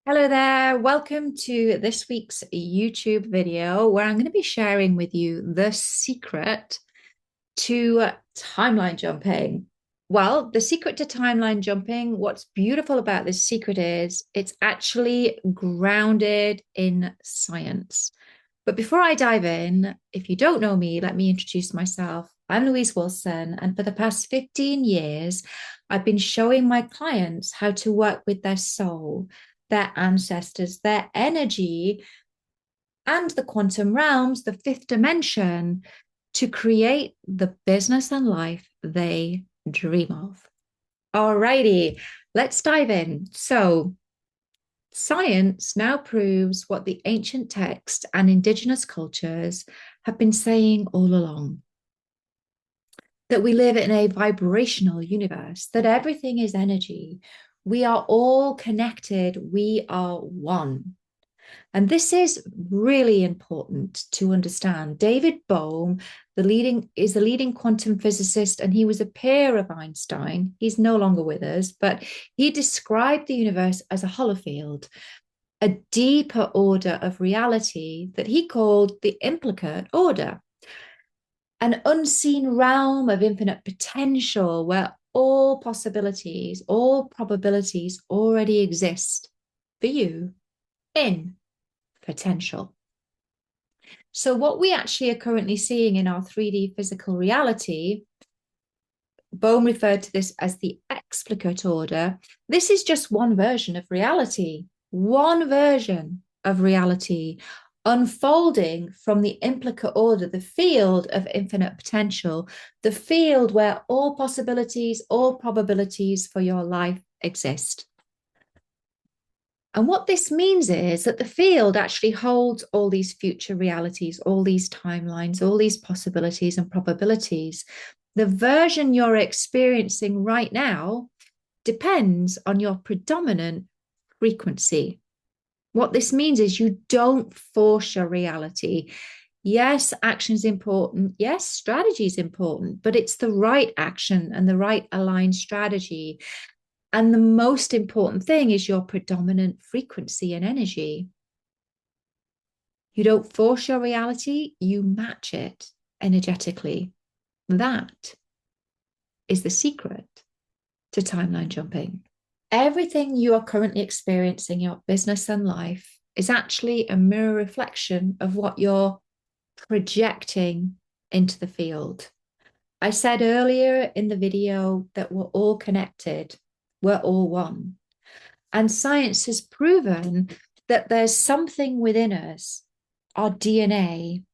Hello there. Welcome to this week's YouTube video where I'm going to be sharing with you the secret to timeline jumping. Well, the secret to timeline jumping, what's beautiful about this secret is it's actually grounded in science. But before I dive in, if you don't know me, let me introduce myself. I'm Louise Wilson, and for the past 15 years, I've been showing my clients how to work with their soul, their ancestors, their energy, and the quantum realms, the fifth dimension, to create the business and life they dream of. Alrighty, let's dive in. So, science now proves what the ancient text and indigenous cultures have been saying all along, that we live in a vibrational universe, that everything is energy. We are all connected. We are one. And this is really important to understand. David Bohm, is the leading quantum physicist, and he was a peer of Einstein. He's no longer with us, but he described the universe as a holofield, a deeper order of reality that he called the implicate order, an unseen realm of infinite potential where all possibilities, all probabilities already exist for you in potential. So, what we actually are currently seeing in our 3D physical reality, Bohm referred to this as the explicate order. This is just one version of reality, one version of reality unfolding from the implicate order, the field of infinite potential, the field where all possibilities, all probabilities for your life exist. And what this means is that the field actually holds all these future realities, all these timelines, all these possibilities and probabilities. The version you're experiencing right now depends on your predominant frequency. What this means is you don't force your reality. Yes, action is important. Yes, strategy is important, but it's the right action and the right aligned strategy. And the most important thing is your predominant frequency and energy. You don't force your reality, you match it energetically. That is the secret to timeline jumping. Everything you are currently experiencing, your business and life, is actually a mirror reflection of what you're projecting into the field. I said earlier in the video that we're all connected, we're all one. And science has proven that there's something within us, our DNA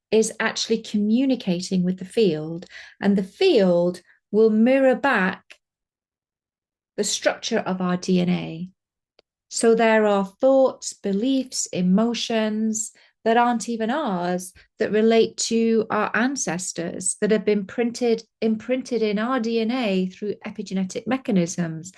is actually communicating with the field, and the field will mirror back the structure of our DNA. So there are thoughts, beliefs, emotions that aren't even ours that relate to our ancestors that have been imprinted in our DNA through epigenetic mechanisms.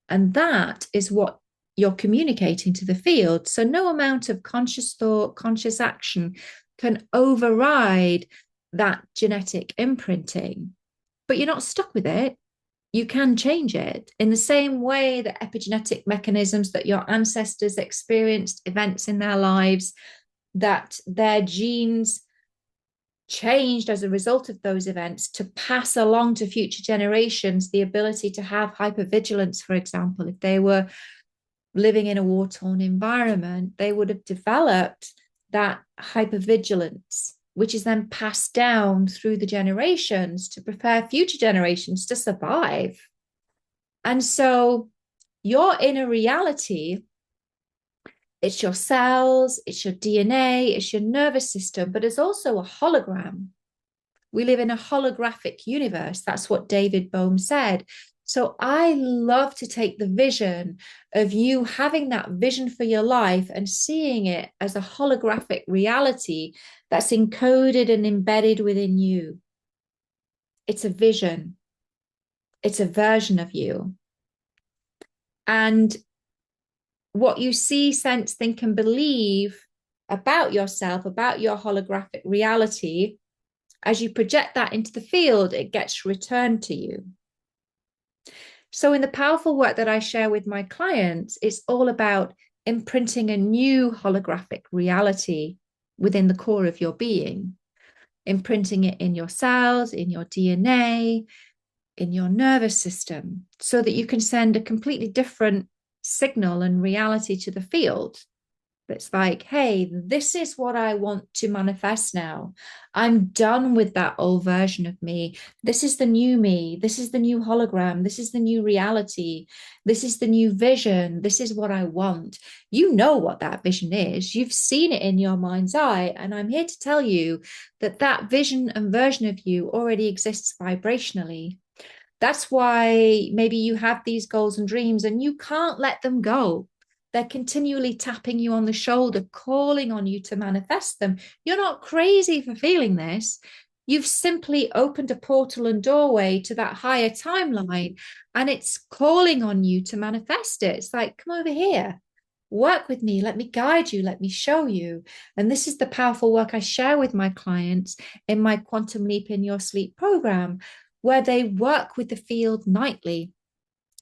And that is what you're communicating to the field. So no amount of conscious thought, conscious action can override that genetic imprinting. But you're not stuck with it. You can change it in the same way that epigenetic mechanisms that your ancestors experienced events in their lives, that their genes changed as a result of those events to pass along to future generations the ability to have hypervigilance, for example. If they were living in a war-torn environment, they would have developed that hypervigilance, which is then passed down through the generations to prepare future generations to survive. And so your inner reality, it's your cells, it's your DNA, it's your nervous system, but it's also a hologram. We live in a holographic universe. That's what David Bohm said. So I love to take the vision of you having that vision for your life and seeing it as a holographic reality that's encoded and embedded within you. It's a vision. It's a version of you. And what you see, sense, think, and believe about yourself, about your holographic reality, as you project that into the field, it gets returned to you. So in the powerful work that I share with my clients, it's all about imprinting a new holographic reality within the core of your being, imprinting it in your cells, in your DNA, in your nervous system, so that you can send a completely different signal and reality to the field. It's like, hey, this is what I want to manifest now. I'm done with that old version of me. This is the new me. This is the new hologram. This is the new reality. This is the new vision. This is what I want. You know what that vision is. You've seen it in your mind's eye. And I'm here to tell you that that vision and version of you already exists vibrationally. That's why maybe you have these goals and dreams and you can't let them go. They're continually tapping you on the shoulder, calling on you to manifest them. You're not crazy for feeling this. You've simply opened a portal and doorway to that higher timeline, and it's calling on you to manifest it. It's like, come over here, work with me, let me guide you, let me show you. And this is the powerful work I share with my clients in my Quantum Leap in Your Sleep program, where they work with the field nightly,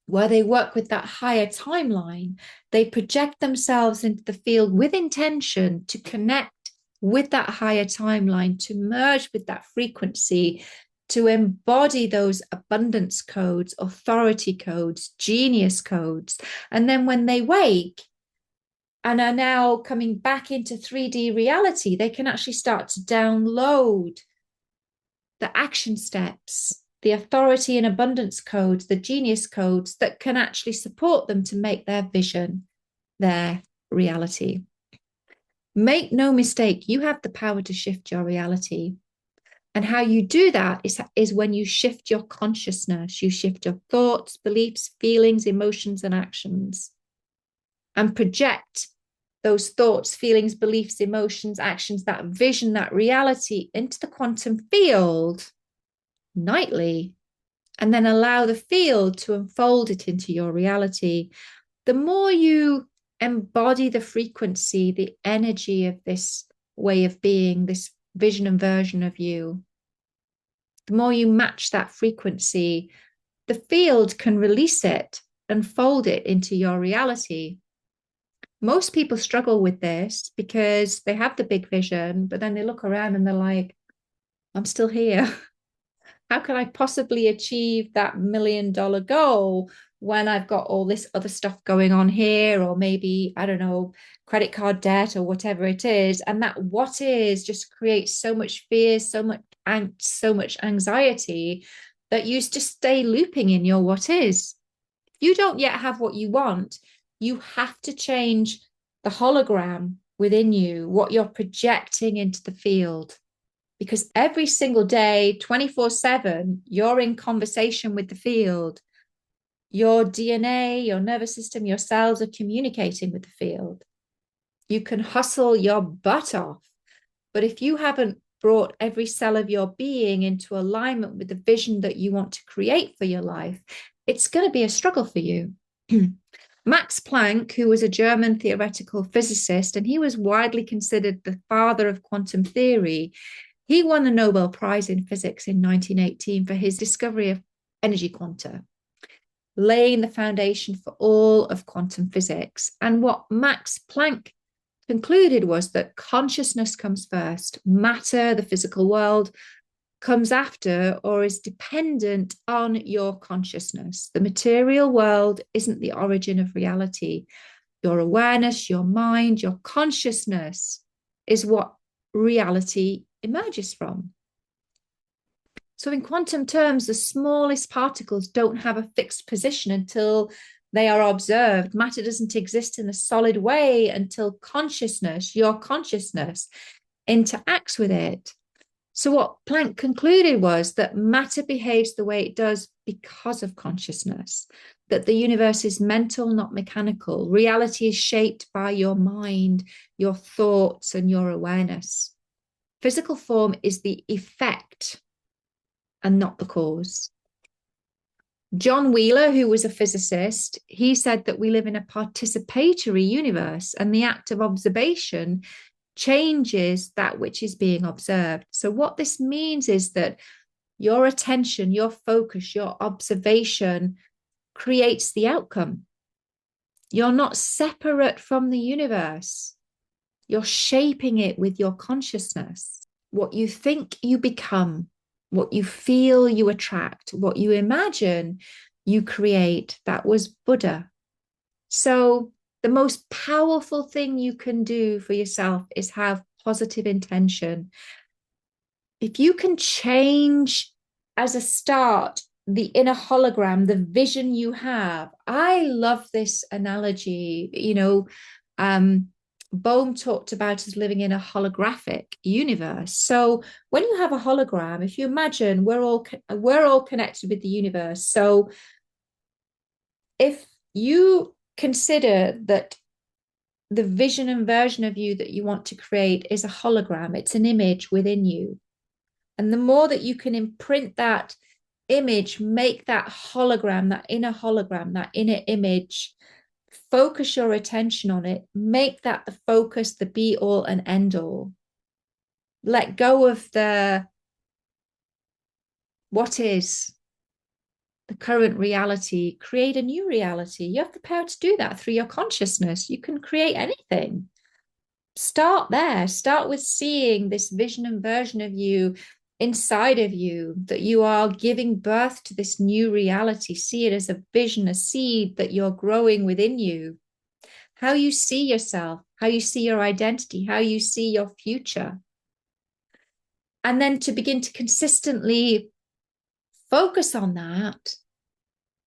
where they work with that higher timeline. They project themselves into the field with intention to connect with that higher timeline, to merge with that frequency, to embody those abundance codes, authority codes, genius codes. And then when they wake and are now coming back into 3D reality, they can actually start to download the action steps, the authority and abundance codes, the genius codes that can actually support them to make their vision their reality. Make no mistake, you have the power to shift your reality. And how you do that is when you shift your consciousness, you shift your thoughts, beliefs, feelings, emotions, and actions, and project those thoughts, feelings, beliefs, emotions, actions, that vision, that reality into the quantum field nightly, and then allow the field to unfold it into your reality. The more you embody the frequency, the energy of this way of being, this vision and version of you, the more you match that frequency, the field can release it and fold it into your reality. Most people struggle with this because they have the big vision, but then they look around and they're like, I'm still here. How can I possibly achieve that $1 million goal when I've got all this other stuff going on here? Or maybe, I don't know, credit card debt or whatever it is. And that what is just creates so much fear, so much angst, so much anxiety that you just stay looping in your what is. If you don't yet have what you want, you have to change the hologram within you, what you're projecting into the field. Because every single day, 24/7, you're in conversation with the field. Your DNA, your nervous system, your cells are communicating with the field. You can hustle your butt off, but if you haven't brought every cell of your being into alignment with the vision that you want to create for your life, it's going to be a struggle for you. Max Planck, who was a German theoretical physicist, and he was widely considered the father of quantum theory, he won the Nobel Prize in Physics in 1918 for his discovery of energy quanta, laying the foundation for all of quantum physics. And what Max Planck concluded was that consciousness comes first, matter, the physical world, comes after or is dependent on your consciousness. The material world isn't the origin of reality. Your awareness, your mind, your consciousness is what reality emerges from. So in quantum terms, the smallest particles don't have a fixed position until they are observed. Matter doesn't exist in a solid way until consciousness, your consciousness, interacts with it. So what Planck concluded was that matter behaves the way it does because of consciousness, that the universe is mental, not mechanical. Reality is shaped by your mind, your thoughts, and your awareness. Physical form is the effect and not the cause. John Wheeler, who was a physicist, he said that we live in a participatory universe, and the act of observation changes that which is being observed. So what this means is that your attention, your focus, your observation creates the outcome. You're not separate from the universe. You're shaping it with your consciousness. What you think, you become. What you feel, you attract. What you imagine, you create. That was Buddha. So, the most powerful thing you can do for yourself is have positive intention. If you can change as a start the inner hologram, the vision you have, I love this analogy. Bohm talked about us living in a holographic universe. So when you have a hologram, if you imagine we're all connected with the universe. So if you consider that the vision and version of you that you want to create is a hologram, it's an image within you. And the more that you can imprint that image, make that hologram, that inner image, focus your attention on it, make that the focus, the be all and end all. Let go of the what is the current reality, create a new reality. You have the power to do that through your consciousness. You can create anything. Start there. Start with seeing this vision and version of you inside of you, that you are giving birth to this new reality. See it as a vision, a seed that you're growing within you. How you see yourself, how you see your identity, how you see your future. And then to begin to consistently focus on that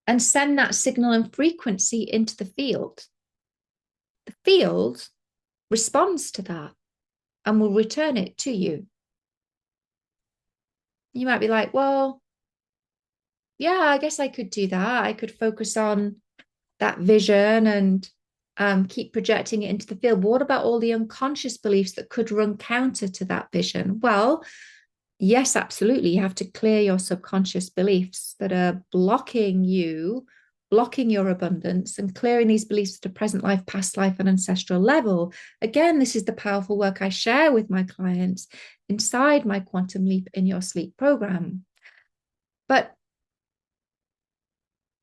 and send that signal and frequency into the field. The field responds to that and will return it to you. You might be like, well, yeah, I guess I could do that. I could focus on that vision and keep projecting it into the field. But what about all the unconscious beliefs that could run counter to that vision? Well, yes, absolutely. You have to clear your subconscious beliefs that are blocking you, blocking your abundance, and clearing these beliefs at a present life, past life, and ancestral level. Again, this is the powerful work I share with my clients inside my Quantum Leap in Your Sleep program. But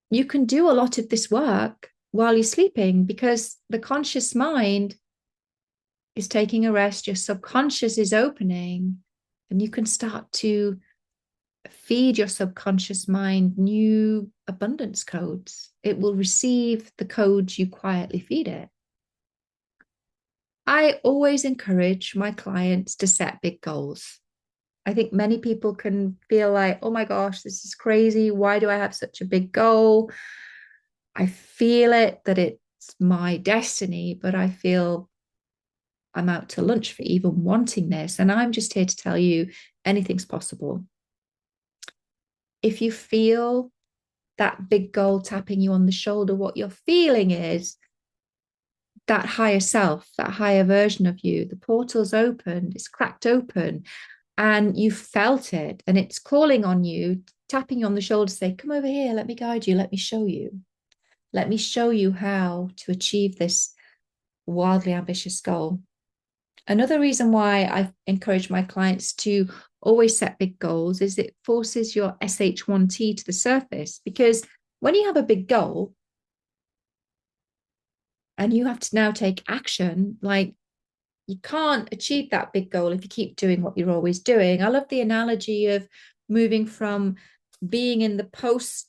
you can do a lot of this work while you're sleeping because the conscious mind is taking a rest, your subconscious is opening, and you can start to feed your subconscious mind new abundance codes. It will receive the codes you quietly feed it. I always encourage my clients to set big goals. I think many people can feel like, oh my gosh, this is crazy. Why do I have such a big goal? I feel it that it's my destiny, but I feel I'm out to lunch for even wanting this. And I'm just here to tell you anything's possible. If you feel that big goal tapping you on the shoulder, what you're feeling is that higher self, that higher version of you. The portal's opened, it's cracked open, and you felt it, and it's calling on you, tapping you on the shoulder, say, come over here, let me guide you, let me show you. Let me show you how to achieve this wildly ambitious goal. Another reason why I encourage my clients to always set big goals is it forces your SH1T to the surface, because when you have a big goal and you have to now take action, like you can't achieve that big goal if you keep doing what you're always doing. I love the analogy of moving from being in the post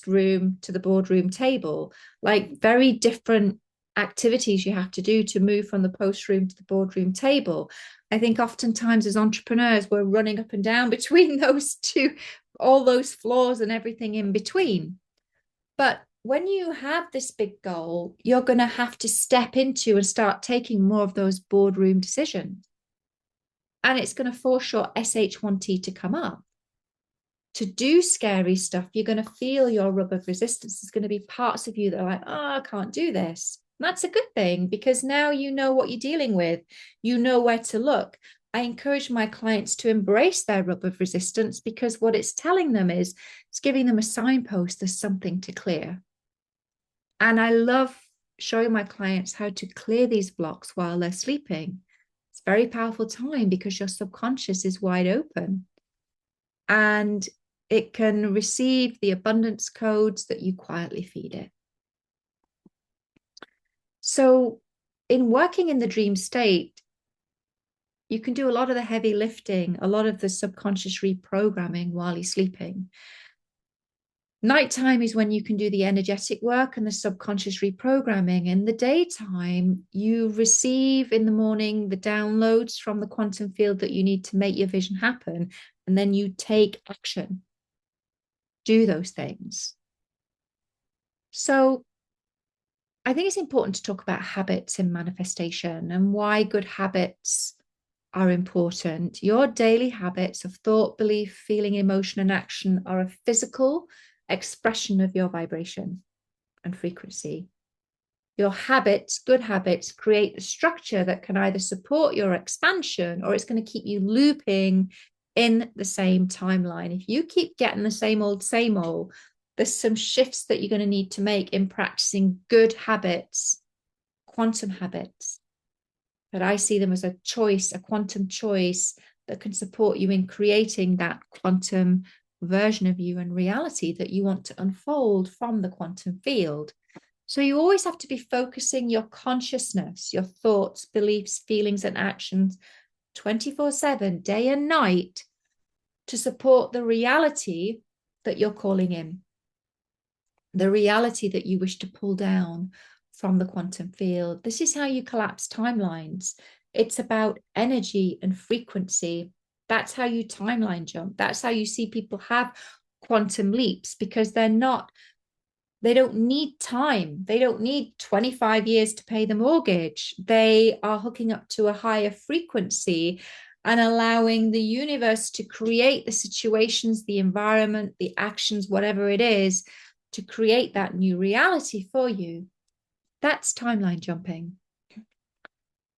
room to the boardroom table, like very different activities you have to do to move from the post room to the boardroom table. I think oftentimes as entrepreneurs, we're running up and down between those two, all those floors and everything in between. But when you have this big goal, you're going to have to step into and start taking more of those boardroom decisions. And it's going to force your SH1T to come up. To do scary stuff, you're going to feel your rub of resistance. There's going to be parts of you that are like, oh, I can't do this. And that's a good thing because now you know what you're dealing with. You know where to look. I encourage my clients to embrace their rub of resistance because what it's telling them is it's giving them a signpost. There's something to clear. And I love showing my clients how to clear these blocks while they're sleeping. It's a very powerful time because your subconscious is wide open. And it can receive the abundance codes that you quietly feed it. So, in working in the dream state, you can do a lot of the heavy lifting, a lot of the subconscious reprogramming while you're sleeping. Nighttime is when you can do the energetic work and the subconscious reprogramming. In the daytime, you receive in the morning the downloads from the quantum field that you need to make your vision happen. And then you take action, do those things. So I think it's important to talk about habits in manifestation and why good habits are important. Your daily habits of thought, belief, feeling, emotion, and action are a physical expression of your vibration and frequency. Your habits, good habits, create the structure that can either support your expansion or it's going to keep you looping in the same timeline. If you keep getting the same old, there's some shifts that you're going to need to make in practicing good habits, quantum habits. But I see them as a choice, a quantum choice that can support you in creating that quantum version of you and reality that you want to unfold from the quantum field. So you always have to be focusing your consciousness, your thoughts, beliefs, feelings, and actions 24/7, day and night, to support the reality that you're calling in, the reality that you wish to pull down from the quantum field. This is how you collapse timelines. It's about energy and frequency. That's how you timeline jump. That's how you see people have quantum leaps, because they don't need time. They don't need 25 years to pay the mortgage. They are hooking up to a higher frequency and allowing the universe to create the situations, the environment, the actions, whatever it is, to create that new reality for you. That's timeline jumping.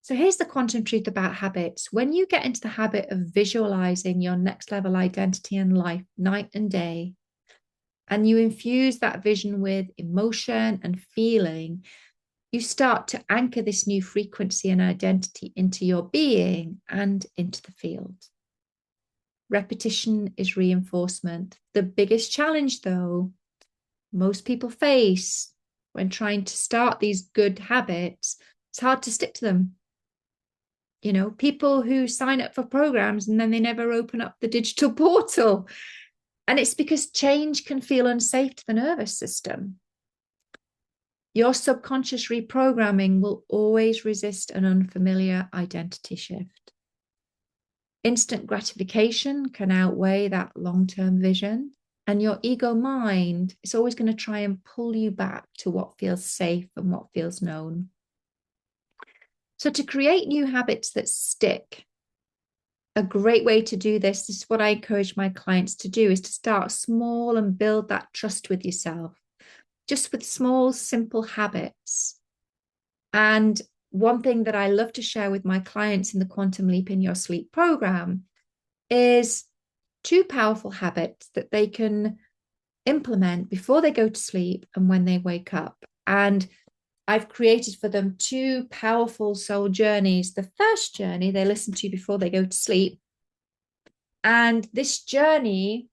So here's the quantum truth about habits. When you get into the habit of visualizing your next level identity in life, night and day, and you infuse that vision with emotion and feeling, you start to anchor this new frequency and identity into your being and into the field. Repetition is reinforcement. The biggest challenge, though, most people face when trying to start these good habits, it's hard to stick to them. You know, people who sign up for programs and then they never open up the digital portal. And it's because change can feel unsafe to the nervous system. Your subconscious reprogramming will always resist an unfamiliar identity shift. Instant gratification can outweigh that long-term vision. And your ego mind is always going to try and pull you back to what feels safe and what feels known. So to create new habits that stick, a great way to do this is what I encourage my clients to do, is to start small and build that trust with yourself, just with small, simple habits. And one thing that I love to share with my clients in the Quantum Leap in Your Sleep program is 2 powerful habits that they can implement before they go to sleep and when they wake up. And I've created for them 2 powerful soul journeys. The first journey they listen to before they go to sleep. And this journey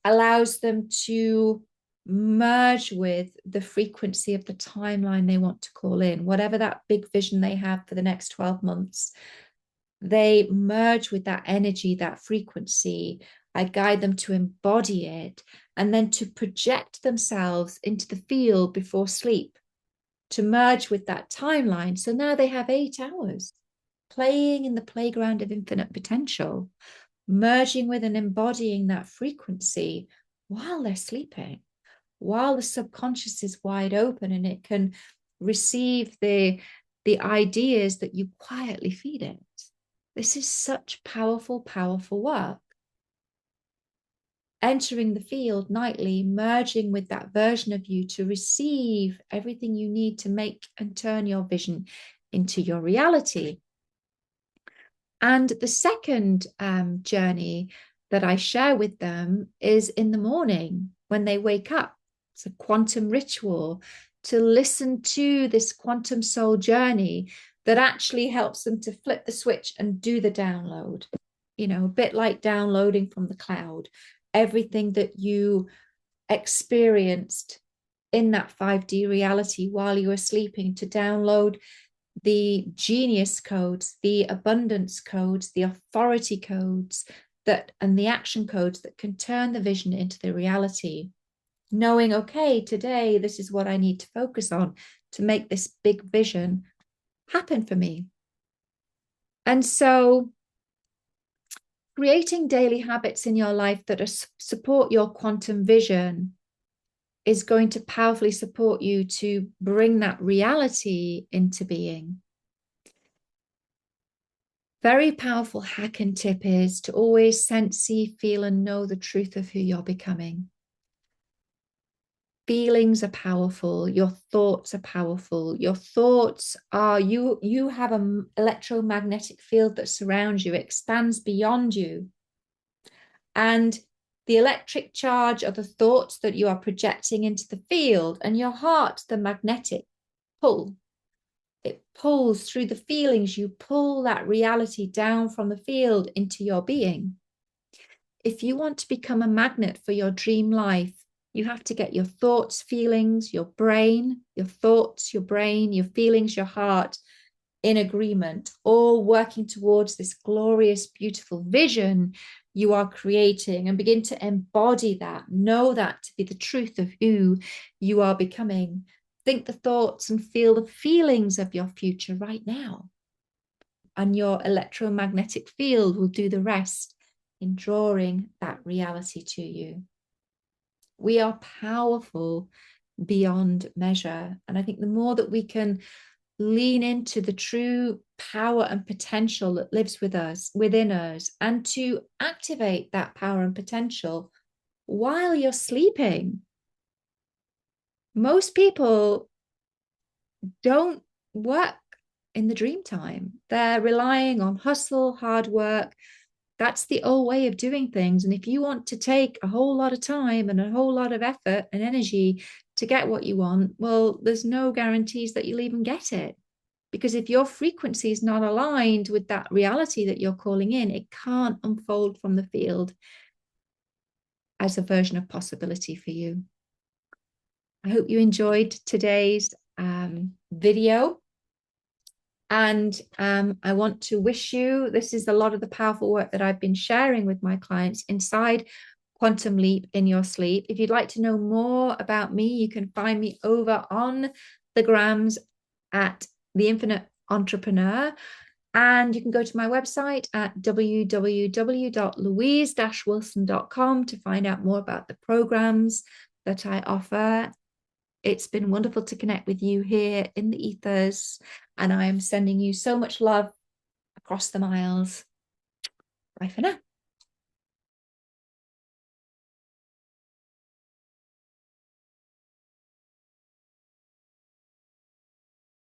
allows them to merge with the frequency of the timeline they want to call in, whatever that big vision they have for the next 12 months. They merge with that energy, that frequency. I guide them to embody it and then to project themselves into the field before sleep, to merge with that timeline. So now they have 8 hours playing in the playground of infinite potential, merging with and embodying that frequency while they're sleeping, while the subconscious is wide open and it can receive the ideas that you quietly feed it. This is such powerful, powerful work. Entering the field nightly, merging with that version of you to receive everything you need to make and turn your vision into your reality. And the second journey that I share with them is in the morning when they wake up. It's a quantum ritual to listen to this quantum soul journey that actually helps them to flip the switch and do the download. You know, a bit like downloading from the cloud, everything that you experienced in that 5D reality while you are sleeping to download the genius codes, the abundance codes, the authority codes that and the action codes that can turn the vision into the reality. Knowing, okay, today this is what I need to focus on to make this big vision happen for me. And so creating daily habits in your life that support your quantum vision is going to powerfully support you to bring that reality into being. Very powerful hack and tip is to always sense, see, feel, and know the truth of who you're becoming. Feelings are powerful. Your thoughts are powerful. Your thoughts are, you have an electromagnetic field that surrounds you, expands beyond you. And the electric charge are the thoughts that you are projecting into the field, and your heart, the magnetic pull. It pulls through the feelings. You pull that reality down from the field into your being. If you want to become a magnet for your dream life, you have to get your thoughts, feelings, your brain, your thoughts, your brain, your feelings, your heart in agreement, all working towards this glorious, beautiful vision you are creating, and begin to embody that, know that to be the truth of who you are becoming. Think the thoughts and feel the feelings of your future right now. And your electromagnetic field will do the rest in drawing that reality to you. We are powerful beyond measure. And I think the more that we can lean into the true power and potential that lives within us, and to activate that power and potential while you're sleeping. Most people don't work in the dream time. They're relying on hustle, hard work. That's the old way of doing things. And if you want to take a whole lot of time and a whole lot of effort and energy to get what you want, well, there's no guarantees that you'll even get it. Because if your frequency is not aligned with that reality that you're calling in, it can't unfold from the field as a version of possibility for you. I hope you enjoyed today's video. And I want to wish you, this is a lot of the powerful work that I've been sharing with my clients inside Quantum Leap in Your Sleep. If you'd like to know more about me, you can find me over on the grams at The Infinite Entrepreneur. And you can go to my website at www.louise-wilson.com to find out more about the programs that I offer. It's been wonderful to connect with you here in the ethers, and I am sending you so much love across the miles. Bye for now.